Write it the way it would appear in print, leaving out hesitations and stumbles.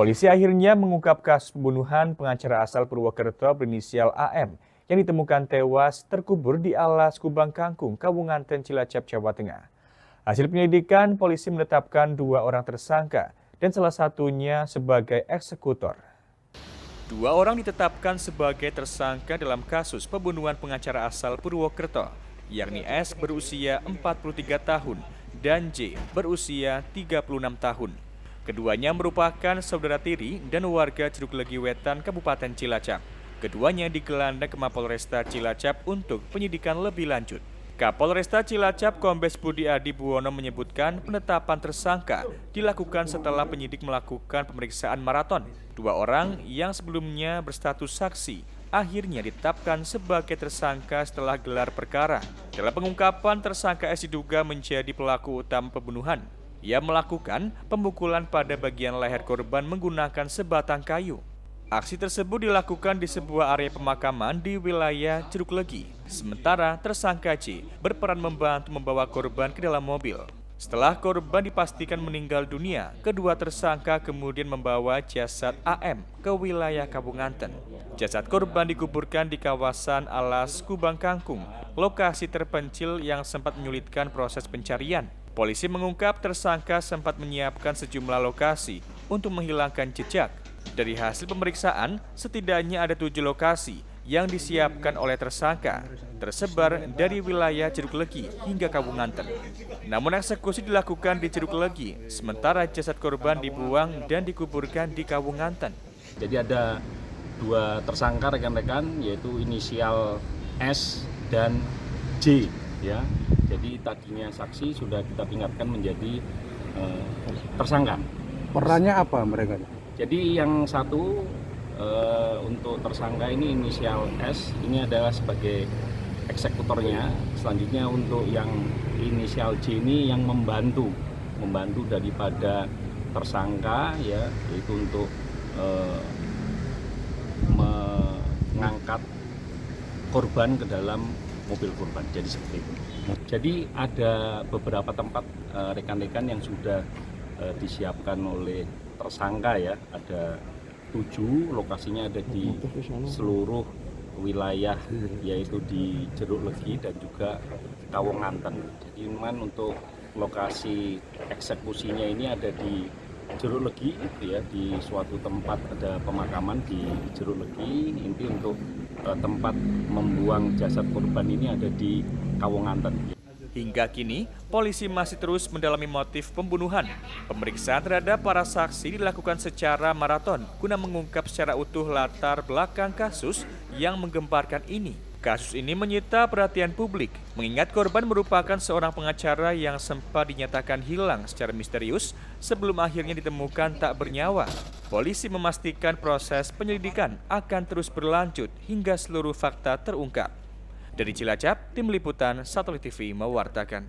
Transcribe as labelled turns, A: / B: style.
A: Polisi akhirnya mengungkap kasus pembunuhan pengacara asal Purwokerto berinisial AM yang ditemukan tewas terkubur di alas Kubang Kangkung, Kawunganten, Cilacap, Jawa Tengah. Hasil penyelidikan, polisi menetapkan 2 orang tersangka dan salah satunya sebagai eksekutor. 2 orang ditetapkan sebagai tersangka dalam kasus pembunuhan pengacara asal Purwokerto, yakni S berusia 43 tahun dan J berusia 36 tahun. Keduanya merupakan saudara tiri dan warga Jeruk Legi Wetan, Kabupaten Cilacap. Keduanya digelandang ke Mapolresta Cilacap untuk penyidikan lebih lanjut. Kapolresta Cilacap Kombes Budi Adi Buwono menyebutkan penetapan tersangka dilakukan setelah penyidik melakukan pemeriksaan maraton. 2 orang yang sebelumnya berstatus saksi akhirnya ditetapkan sebagai tersangka setelah gelar perkara. Dalam pengungkapan, tersangka S diduga menjadi pelaku utama pembunuhan. Ia melakukan pemukulan pada bagian leher korban menggunakan sebatang kayu. Aksi tersebut dilakukan di sebuah area pemakaman di wilayah Jeruk Legi. Sementara tersangka C berperan membantu membawa korban ke dalam mobil. Setelah korban dipastikan meninggal dunia, kedua tersangka kemudian membawa jasad AM ke wilayah Kawunganten. Jasad korban dikuburkan di kawasan alas Kubang Kangkung, lokasi terpencil yang sempat menyulitkan proses pencarian. Polisi mengungkap tersangka sempat menyiapkan sejumlah lokasi untuk menghilangkan jejak. Dari hasil pemeriksaan, setidaknya ada 7 lokasi yang disiapkan oleh tersangka, tersebar dari wilayah Jeruk Legi hingga Kawunganten. Namun eksekusi dilakukan di Jeruk Legi, sementara jasad korban dibuang dan dikuburkan di Kawunganten.
B: Jadi ada 2 tersangka rekan-rekan, yaitu inisial S dan J. Ya, jadi tadinya saksi sudah kita tingkatkan menjadi tersangka.
C: Perannya apa mereka?
B: Jadi yang satu untuk tersangka ini inisial S, ini adalah sebagai eksekutornya. Selanjutnya untuk yang inisial J ini yang membantu daripada tersangka, ya, yaitu untuk mengangkat korban ke dalam mobil korban. Jadi seperti itu. Jadi ada beberapa tempat rekan-rekan yang sudah disiapkan oleh tersangka, ya. Ada 7 lokasinya, ada di seluruh wilayah, yaitu di Jeruk Legi dan juga Kawunganten. Jadi memang untuk lokasi eksekusinya ini ada di Jeruk Legi, ya, di suatu tempat ada pemakaman di Jeruk Legi. Inti untuk tempat membuang jasad korban ini ada di Kawunganten.
A: Hingga kini, polisi masih terus mendalami motif pembunuhan. Pemeriksaan terhadap para saksi dilakukan secara maraton guna mengungkap secara utuh latar belakang kasus yang menggemparkan ini. Kasus ini menyita perhatian publik, mengingat korban merupakan seorang pengacara yang sempat dinyatakan hilang secara misterius sebelum akhirnya ditemukan tak bernyawa. Polisi memastikan proses penyelidikan akan terus berlanjut hingga seluruh fakta terungkap. Dari Cilacap, Tim Liputan Satelit TV mewartakan.